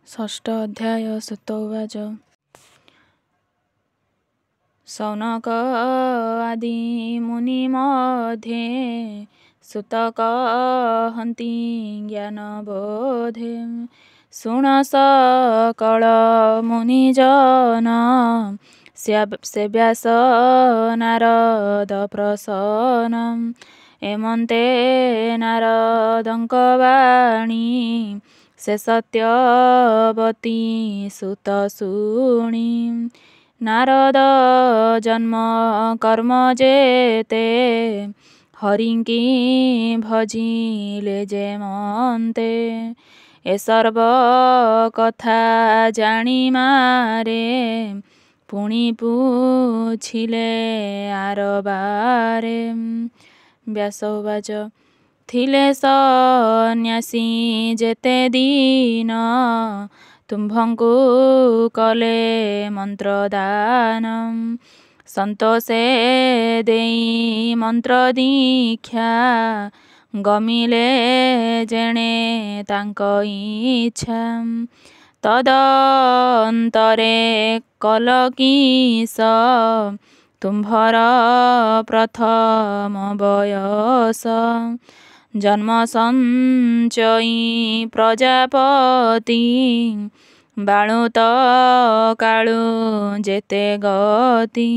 षष्ठ अध्याय सुत उवाच सौनक आदि मुनि मध्ये सुत कहन्ति ज्ञान बोधे शुण सकल मुनिजन से व्यास नारद प्रसन्न एमन्ते नारदଙ୍କ वाणी से सत्यवती सुत शुणी नारद जन्म कर्म जेते हरिंकी भजिले जे मन्ते ए सर्व कथा जानी मारे पुणी पुछिले आरबारे व्यास उवाच थिले सन्यासी जेते दीन तुम्भंकु कले मंत्रदान संतोषे देई मंत्र दीक्षा गमिले जेणे तांक इच्छा तदंतरे कलकीस तुम्भर प्रथम बयस जन्म संचयी प्रजापति बाणुत काळु जेते गति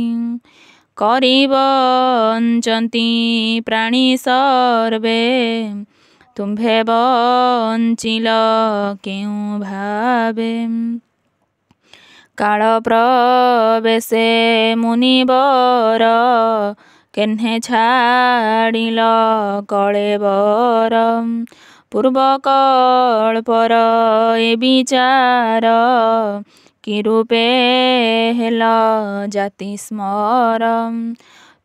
करिबंचंती प्राणी सर्वे तुम्भे बंचिल केउ भावे काल प्रवेशे मुनिवर केन्हे छाड़िल कलेवर पूर्व कल्पर ए विचार कि रूपे हेल जाति स्मर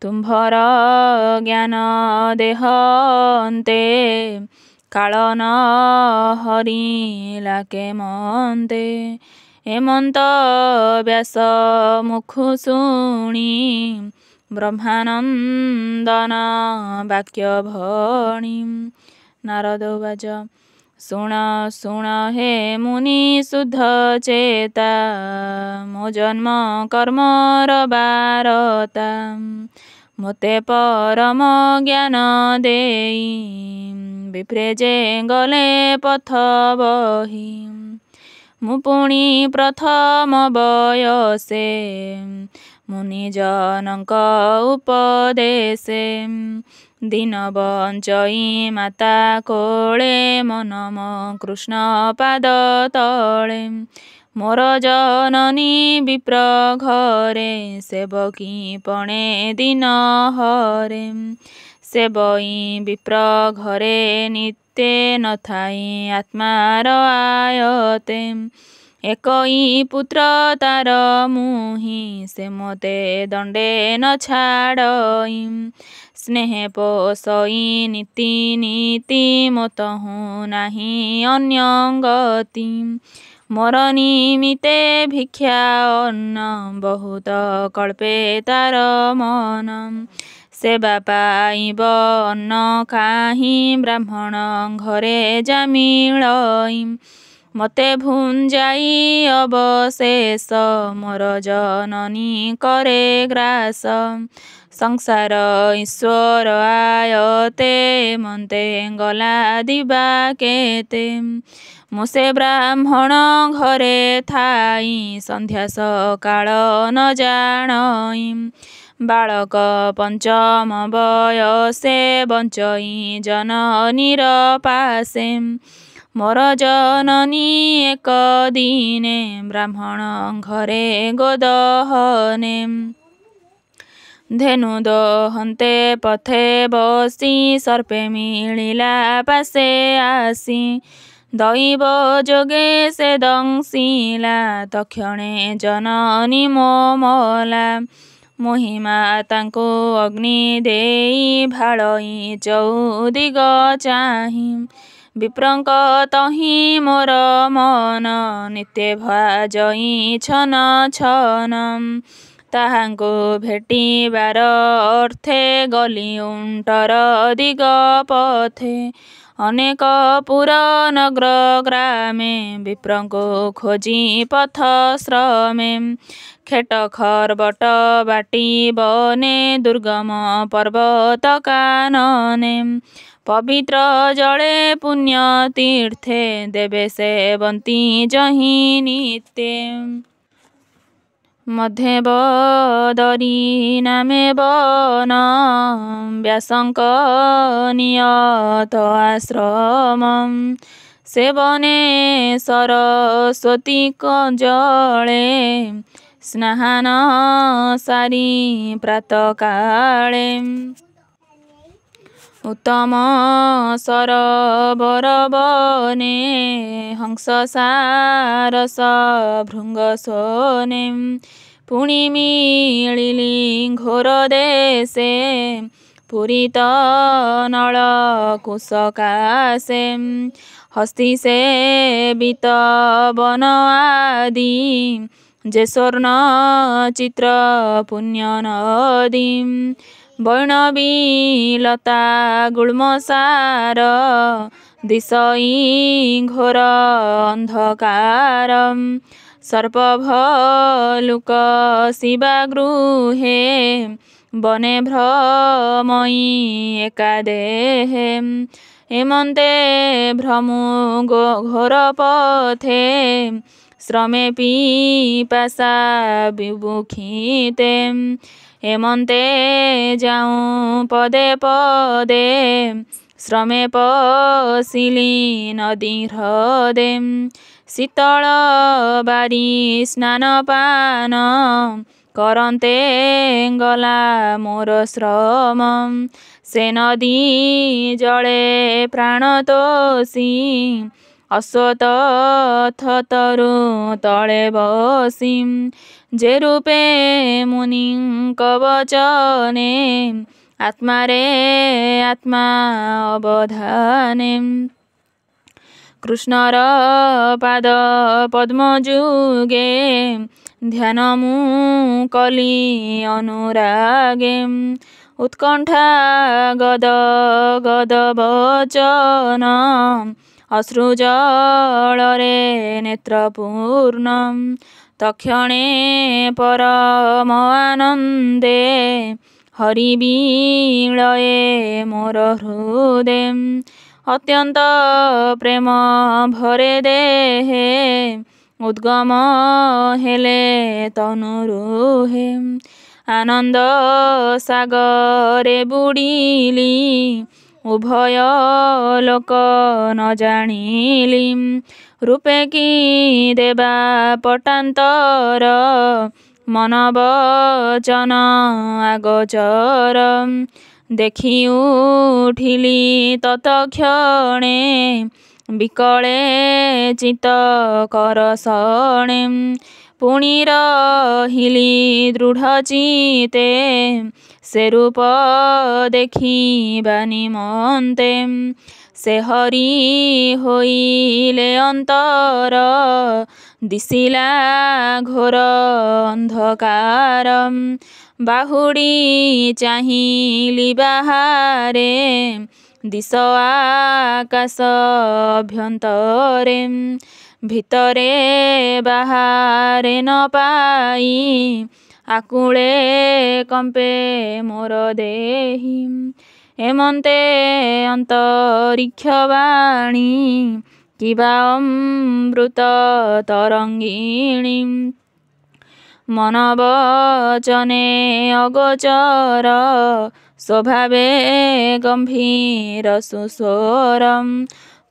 तुम्भर ज्ञान देहन्ते काल न हरिला के मन्ते एमंत व्यास मुखु शुणी ब्रह्मानंदन वाक्य भणी नारद उवाच शुण शुण हे मुनि शुद्ध चेता मो जन्म कर्मर बारता मोते परम ज्ञान देई विप्रेजे गले पथ बही मु पुणी प्रथम बयसे मुनिजनक उपदेशे दिन बंचई माता कोले मनम कृष्ण पाद तले मोर जननी विप्र घरे सेवकी पणे दिन हरे सेवई विप्र घरे नित्य नथाई आत्मार आयते एकई पुत्र तार मुहि से मोते दंडे न छाड़ई स्नेह पोषई नीति नीति मोतहु नाही अन्यगति मोर निमिते भिक्षा अन्न बहुत कल्पे तार मन सेवा पाइब अन्न खाही ब्राह्मण घरे जामिलई मते भुंजाई अवशेष मोर जननी करे ग्रास संसार ईश्वर आयते मन्ते गला दिबा केते मुसे ब्राह्मण घरे थाई संध्या सकाळ न जाणई बालक पंचम बयसे बंचई जननीर पासे मोर जननी एक दिने ब्राह्मण घरे गोदहने धेनु दहन्ते पथे बसी सर्पे मिलिला पासे आसी दैव जोगे से दंशिला तक्षणे जननी मोमला मोहिमा तांको अग्नि देई भालई चौदिग चाही विप्रंक तही मोर मन नित्य भाजई छन छन ताहांको भेटिबार अर्थे गली उंटर दिग पथे ଅନେକ ପୁର ନଗ୍ର ଗ୍ରାମେ ବିପ୍ରଙ୍କୁ ଖୋଜି ପଥ ଶ୍ରମେ ଖେଟ ଖର୍ବଟ ବାଟି ବନେ ଦୁର୍ଗମ ପର୍ବତ କାନନେ ପବିତ୍ର ଜଳେ ପୁଣ୍ୟ ତୀର୍ଥେ ଦେବେ ସେବନ୍ତୀ ଯହିଁ ନିତ୍ୟେ ମଧ୍ୟେ ବଦରୀ ନାମେ ବନ ବ୍ୟାସଙ୍କ ନିୟତ ଆଶ୍ରମ ସେବନେ ସରସ୍ୱତୀ ଜଳେ ସ୍ନାନ ସାରି ପ୍ରାତଃକାଳେ ଉତ୍ତମ ସରୋବର ବନେ ହଂସ ସାରସ ଭୃଙ୍ଗ ସୋନେ ପୁଣି ମିଳିଲି ଘୋର ଦେଶେ ପୁରୀତ ନଳ କୁଶକାଶେ ହସ୍ତି ସେବିତ ବନ ଆଦି ଯେ ସ୍ୱର୍ଣ୍ଣ ଚିତ୍ର ପୁଣ୍ୟ ନଦୀ ବୈଣବୀ ଲତା ଗୁଳ୍ମସାର ଦିଶଇ ଘୋର ଅନ୍ଧକାର ସର୍ପ ଭଲୁକ ଶିବା ଗୃହେ ବନେ ଭ୍ରମୟୀ ଏକାଦେହେ ହେମନ୍ତେ ଭ୍ରମୁ ଘୋର ପଥେ ଶ୍ରମେ ପିପାସା ବିବୁକ୍ଷିତେ ହେମନ୍ତେ ଯାଉଁ ପଦେ ପଦେ ଶ୍ରମେ ପଶିଲି ନଦୀ ହ୍ରଦେ ଶୀତଳ ବାରି ସ୍ନାନ ପାନ କରନ୍ତେ ଗଲା ମୋର ଶ୍ରମ ସେ ନଦୀ ଜଳେ ପ୍ରାଣ ତୋଷି ଅଶ୍ୱତଥରୁ ତଳେ ବସି ଯେ ରୂପେ ମୁନିଙ୍କ ବଚନେ ଆତ୍ମାରେ ଆତ୍ମା ଅବଧାନେ କୃଷ୍ଣର ପାଦ ପଦ୍ମ ଯୁଗେ ଧ୍ୟାନ ମୁଁ କଲି ଅନୁରାଗେ ଉତ୍କଣ୍ଠା ଗଦ ଗଦ ବଚନ ଅଶ୍ରୁ ଜଳରେ ନେତ୍ର ପୂର୍ଣ୍ଣ ତକ୍ଷଣେ ପରମ ଆନନ୍ଦେ ହରି ବିଳୟେ ମୋର ହୃଦେ ଅତ୍ୟନ୍ତ ପ୍ରେମ ଭରେ ଦେହେ ଉଦ୍ଗମ ହେଲେ ତନୁ ରୁହେ ଆନନ୍ଦ ସାଗରେ ବୁଡ଼ିଲି ଉଭୟ ଲୋକ ନ ଜାଣିଲି ରୂପେ କି ଦେବା ପଟାନ୍ତର ମନ ବଚନ ଆଗୋଚର ଦେଖି ଉଠିଲି ତତକ୍ଷଣେ ବିକଳେ ଚିତ କରସଣେ ପୁଣି ରହିଲି ଦୃଢ଼ ଚିତେ ସେ ରୂପ ଦେଖିବା ନିମନ୍ତେ ସେ ହରି ହୋଇଲେ ଅନ୍ତର ଦିଶିଲା ଘୋର ଅନ୍ଧକାର ବାହୁଡ଼ି ଚାହିଁଲି ବାହାରେ ଦିଶ ଆକାଶ ଅଭ୍ୟନ୍ତରେ ଭିତରେ ବାହାରେ ନ ପାଇ ଆକୁଳେ କମ୍ପେ ମୋର ଦେହି ହେମନ୍ତେ ଅନ୍ତରିକ୍ଷ ବାଣୀ କିବା ଅମୃତ ତରଙ୍ଗିଣୀ ମନ ବଚନେ ଅଗୋଚର ସ୍ୱଭାବେ ଗମ୍ଭୀର ସୁସ୍ୱର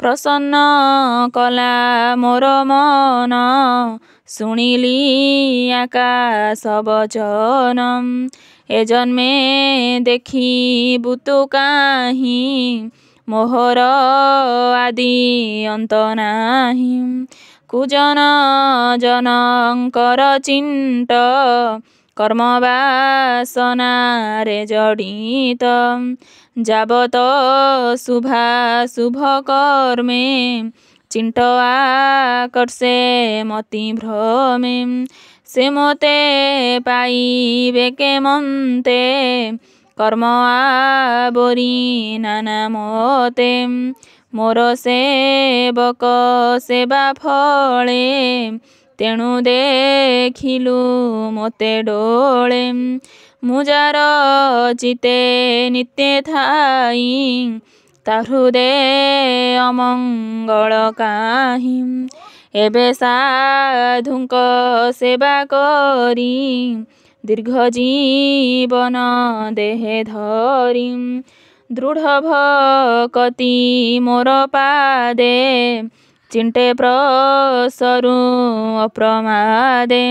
ପ୍ରସନ୍ନ କଲା ମୋର ମନ ଶୁଣିଲି ଆକାଶ ବଚନ ଏ ଜନ୍ମେ ଦେଖିବୁ ତୁ କାହିଁ ମୋହର ଆଦି ଅନ୍ତ ନାହିଁ କୁଜନ ଜନଙ୍କର ଚିଣ୍ଟ କର୍ମ ବାସନାରେ ଜଡ଼ିତ ଯାବତ ଶୁଭାଶୁଭ କର୍ମେ ଚିଣ୍ଟ ଆକର୍ଷେ ମତି ଭ୍ରମେ ସେ ମୋତେ ପାଇବେ କେମନ୍ତେ କର୍ମ ଆବରି ନାନା ମତେ ମୋର ସେବକ ସେବା ଫଳେ ତେଣୁ ଦେଖିଲୁ ମୋତେ ଡୋଳେ। ମୁଁ ଯାର ଚିତେ ନିତ୍ୟ ଥାଇ ତା ହୃଦେ ଅମଙ୍ଗଳ କାହିଁ। ଏବେ ସାଧୁଙ୍କ ସେବା କରି ଦୀର୍ଘ ଜୀବନ ଦେହେ ଧରି। ଦୃଢ଼ ଭକତି ମୋର ପାଦେ ଚିଣ୍ଟେ ପ୍ରସରୁ ଅପ୍ରମାଦେ।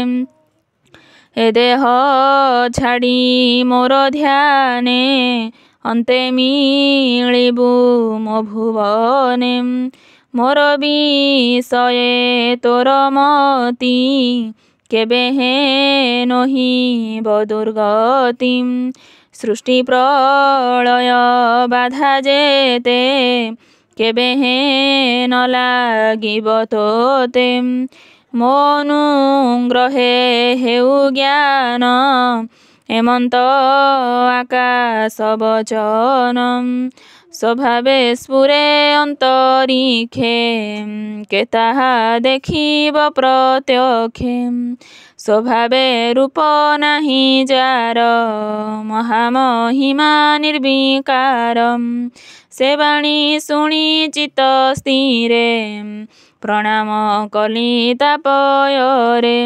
ଏ ଦେହ ଛାଡ଼ି ମୋର ଧ୍ୟାନେ ଅନ୍ତେ ମିଳିବୁ ମୋ ଭୁବନେ। ମୋର ବିଷये ତୋର ମତି କେବେ ହେ ନହିବ ଦୁର୍ଗତି। ସୃଷ୍ଟି ପ୍ରଳୟ ବାଧା ଯେତେ କେବେ ହେ ନ ଲାଗିବ ତୋତେ। ମୋ ଅନୁଗ୍ରହେ ହେଉ ଜ୍ଞାନ ଏମନ୍ତ ଆକାଶ ବଚନ। ସ୍ୱଭାବେ ସ୍ଫୁରେ ଅନ୍ତରିକ୍ଷେ କେ ତାହା ଦେଖିବ ପ୍ରତ୍ୟକ୍ଷେ। ସ୍ୱଭାବେ ରୂପ ନାହିଁ ଯାର ମହାମହିମା ନିର୍ବିକାର। ସେ ବାଣୀ ଶୁଣି ଚିତ୍ତ ସ୍ଥିରେ ପ୍ରଣାମ କଲି ତାପୟରେ।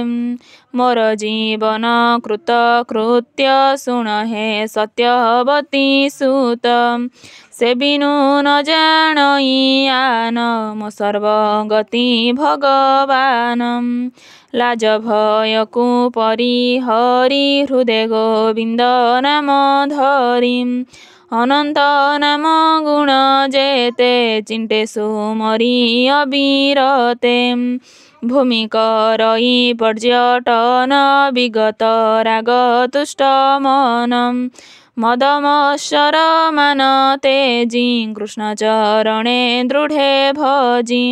ମୋର ଜୀବନ କୃତ କୃତ୍ୟ ଶୁଣ ହେ ସତ୍ୟବତୀ ସୁତ। ସେ ବିନୁ ନ ଜାଣଇ ଆନ ମୋ ସର୍ବଗତି ଭଗବାନ। ଲାଜ ଭୟକୁ ପରିହରି ହୃଦେ ଗୋବିନ୍ଦ ନାମ ଧରି। ଅନନ୍ତ ନାମ ଗୁଣ ଯେତେ ଚିଣ୍ଟେ ସୁମରି ଅବିରତେ। ଭୂମି କରଇ ପର୍ଯ୍ୟଟନ ବିଗତ ରାଗ ତୁଷ୍ଟ ମନ। ମଦ ମତ୍ସର ମାନ ତେଜି କୃଷ୍ଣ ଚରଣେ ଦୃଢ଼େ ଭଜି।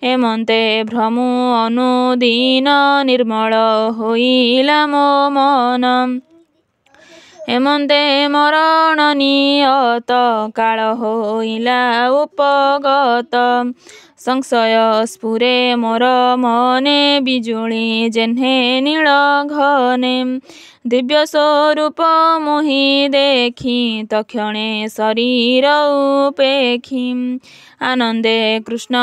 ଏମନ୍ତେ ଭ୍ରମୁ ଅନୁଦିନ ନିର୍ମଳ ହୋଇଲା ମୋ ମନ। ଏମନ୍ତେ ମରଣ ନିୟତ କାଳ ହୋଇଲା ଉପଗତ। ସଂଶୟ ସ୍ଫୁରେ ମୋର ମନେ ବିଜୁଳି ଯେହ୍ନେ ନୀଳ ଘନେ। ଦିବ୍ୟ ସ୍ୱରୂପ ମୋହି ଦେଖି ତକ୍ଷଣେ ଶରୀର ଉପେକ୍ଷି। ଆନନ୍ଦେ କୃଷ୍ଣ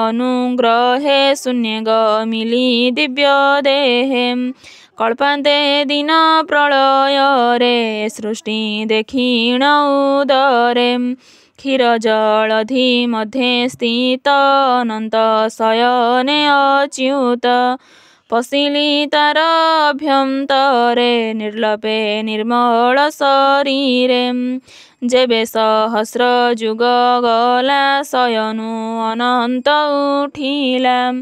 ଅନୁଗ୍ରହେ ଶୂନ୍ୟେ ଗମିଲି ଦିବ୍ୟ ଦେହେ। କଳ୍ପାନ୍ତେ ଦିନ ପ୍ରଳୟରେ ସୃଷ୍ଟି ଦେଖିଣ ଉଦରେ। କ୍ଷୀର ଜଳଧି ମଧ୍ୟେ ସ୍ଥିତ ଅନନ୍ତ ଶୟନେ ଅଚ୍ୟୁତ। ପଶିଲି ତାର ଅଭ୍ୟନ୍ତରେ ନିର୍ଲପେ ନିର୍ମଳ ଶରୀରେ। ଯେବେ ସହସ୍ର ଯୁଗ ଗଲା ଶୟନୁ ଅନନ୍ତ ଉଠିଲା।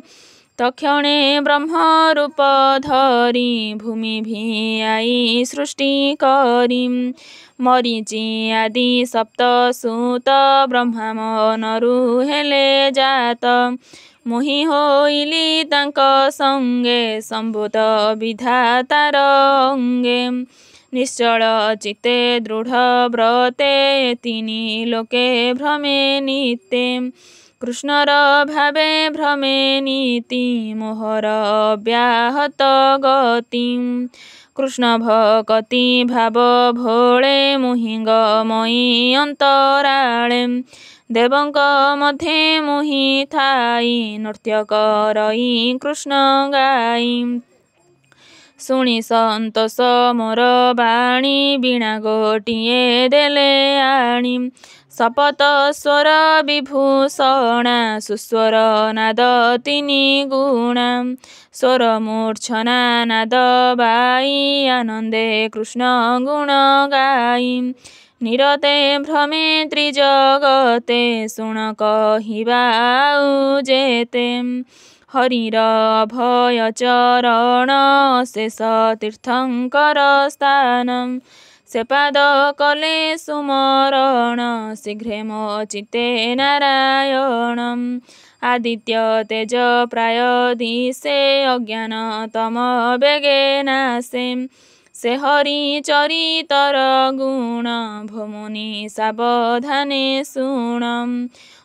ତକ୍ଷଣେ ବ୍ରହ୍ମ ରୂପ ଧରି ଭୂମି ଭିଆଇ ସୃଷ୍ଟି କରି। ମରିଚି ଆଦି ସପ୍ତ ସୁତ ବ୍ରହ୍ମା ମନରୁ ହେଲେ ଜାତ। ମୋହି ହୋଇଲି ତାଙ୍କ ସଙ୍ଗେ ସମ୍ଭୂତ ବିଧାତାର ଅଙ୍ଗେ। ନିଶ୍ଚଳ ଚିତ୍ତେ ଦୃଢ଼ ବ୍ରତେ ତିନି ଲୋକେ ଭ୍ରମେ ନିତ୍ୟେ। କୃଷ୍ଣର ଭାବେ ଭ୍ରମେ ନୀତି ମୋହର ଅବ୍ୟାହତ ଗତି। କୃଷ୍ଣ ଭକତି ଭାବ ଭୋଳେ ମୋହି ଗମଇ ଅନ୍ତରାଳେ। ଦେବଙ୍କ ମଧ୍ୟେ ମୋହି ଥାଇ ନୃତ୍ୟ କରଇ କୃଷ୍ଣ ଗାଇ। ଶୁଣି ସନ୍ତୋଷ ମୋର ବାଣୀ ବୀଣା ଗୋଟିଏ ଦେଲେ ଆଣି। ଶପଥ ସ୍ୱର ବିଭୂଷଣା ସୁସ୍ୱର ନାଦ ତିନି ଗୁଣା। ସ୍ୱର ମୂର୍ଚ୍ଛନା ନାଦ ବାଇ ଆନନ୍ଦେ କୃଷ୍ଣ ଗୁଣ ଗାଇ। ନିରତେ ଭ୍ରମେ ତ୍ରିଜଗତେ ଶୁଣ କହିବା ଆଉ ଯେତେ। ହରିର ଅଭୟ ଚରଣ ଶେଷ ତୀର୍ଥଙ୍କର ସ୍ଥାନ। ସେ ପାଦ କଲେ ସୁମରଣ ଶୀଘ୍ରେ ମୋ ଚିତ୍ତେ ନାରାୟଣ। ଆଦିତ୍ୟ ତେଜ ପ୍ରାୟ ଦିଶେ ଅଜ୍ଞାନ ତମ ବେଗେ ନାଶେ। ସେ ହରି ଚରିତର ଗୁଣ ଭୋମୁନି ସାବଧାନେ ଶୁଣ।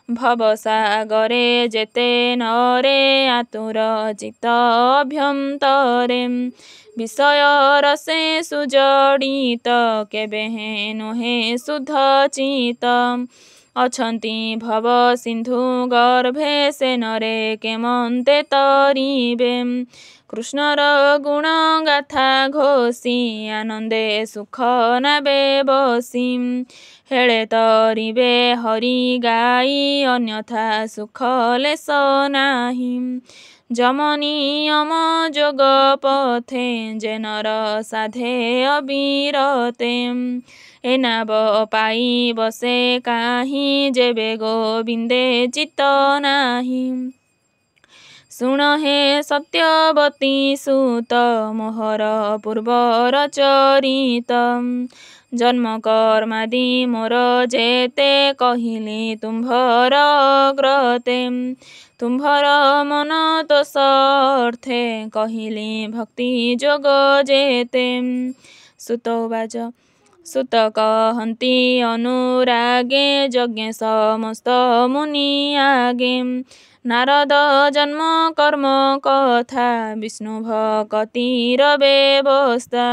ভবসাগরে যেতে নরে আতুর চিত্ত অভ্যন্তরে বিষয় রসে সুজଡ଼ିତ କେବେ ନୁହେଁ ଶୁଦ୍ଧ ଚିତ ଅଛନ୍ତି ଭବ ସିନ୍ଧୁ ଗର୍ଭେ ସେ ନରେ କେମନ୍ତେ ତରିବେ କୃଷ୍ଣର ଗୁଣ ଗାଥା ଘୋଷି ଆନନ୍ଦେ ସୁଖ ନାବେ ବସି ହେଳେ ତରିବେ ହରି ଗାଇ ଅନ୍ୟଥା ସୁଖ ଲେଶ ନାହିଁ ଯମ ନିୟମ ଯୋଗ ପଥେ ଯେ ନର ସାଧେ ଅବିରତେ ଏ ନାବ ପାଇ ବସେ କାହିଁ ଯେବେ ଗୋବିନ୍ଦେ ଚିତ୍ତ ନାହିଁ ଶୁଣ ହେ ସତ୍ୟବତୀ ସୁତ ମୋହର ପୂର୍ବର ଚରିତ ଜନ୍ମ କର୍ମାଦି ମୋର ଯେତେ କହିଲି ତୁମ୍ଭର ଅଗ୍ରତେ ତୁମ୍ଭର ମନ ତୋଷ ଅର୍ଥେ କହିଲି ଭକ୍ତି ଯୋଗ ଯେତେ ସୁତବାଚ ସୁତ କହନ୍ତି ଅନୁରାଗେ ଯଜ୍ଞେ ସମସ୍ତ ମୁନି ଆଗେ ନାରଦ ଜନ୍ମ କର୍ମ କଥା ବିଷ୍ଣୁ ଭକତିର ବ୍ୟବସ୍ଥା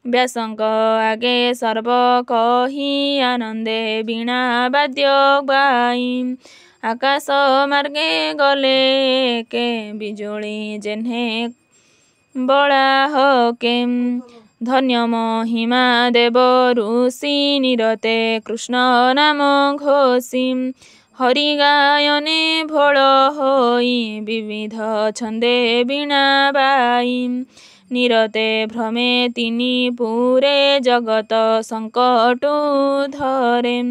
ବ୍ୟାସଙ୍କ ଆଗେ ସର୍ବ କହି ଆନନ୍ଦେ ବୀଣା ବାଦ୍ୟ ଗାଇ ଆକାଶ ମାର୍ଗେ ଗଲେ କେ ବିଜୁଳି ଯେହ୍ନେ ବଳାହକେ ଧନ୍ୟ ମହିମା ଦେବ ଋଷି ନିରତେ କୃଷ୍ଣ ନାମ ଘୋଷି ହରି ଗାୟନେ ଭୋଳ ହୋଇ ବିବିଧ ଛନ୍ଦେ ବୀଣା ବାଇ ନିରତେ ଭ୍ରମେ ତିନି ପୁରେ ଜଗତ ସଙ୍କଟୁ ଧରେ।